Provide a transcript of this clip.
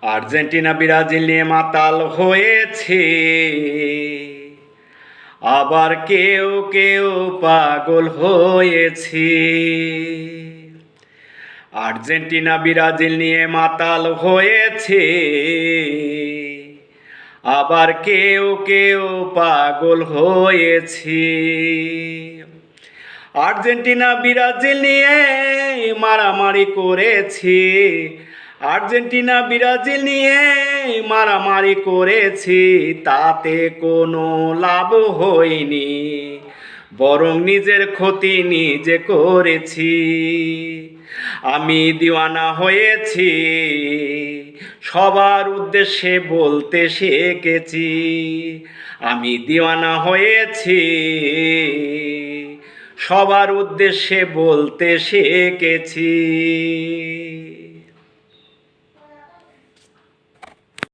Argentina Brazil নিয়ে মাতাল হয়েছে, আবার কেউ কেউ পাগল হয়েছে। আর্জেন্টিনা ব্রাজিল নিয়ে মাতাল হয়েছে, আবার কেউ কেউ পাগল হয়েছে। আর্জেন্টিনা ব্রাজিল নিয়ে মারামারি করেছে, আর্জেন্টিনা ব্রাজিল নিয়ে মারামারি করেছি, তাতে কোনো লাভ হয়নি, বরং নিজের ক্ষতি নিজে করেছি। আমি দিওয়ানা হয়েছি, সবার উদ্দেশ্যে বলতে শিখেছি। আমি দিওয়ানা হয়েছি, সবার উদ্দেশ্যে বলতে শিখেছি।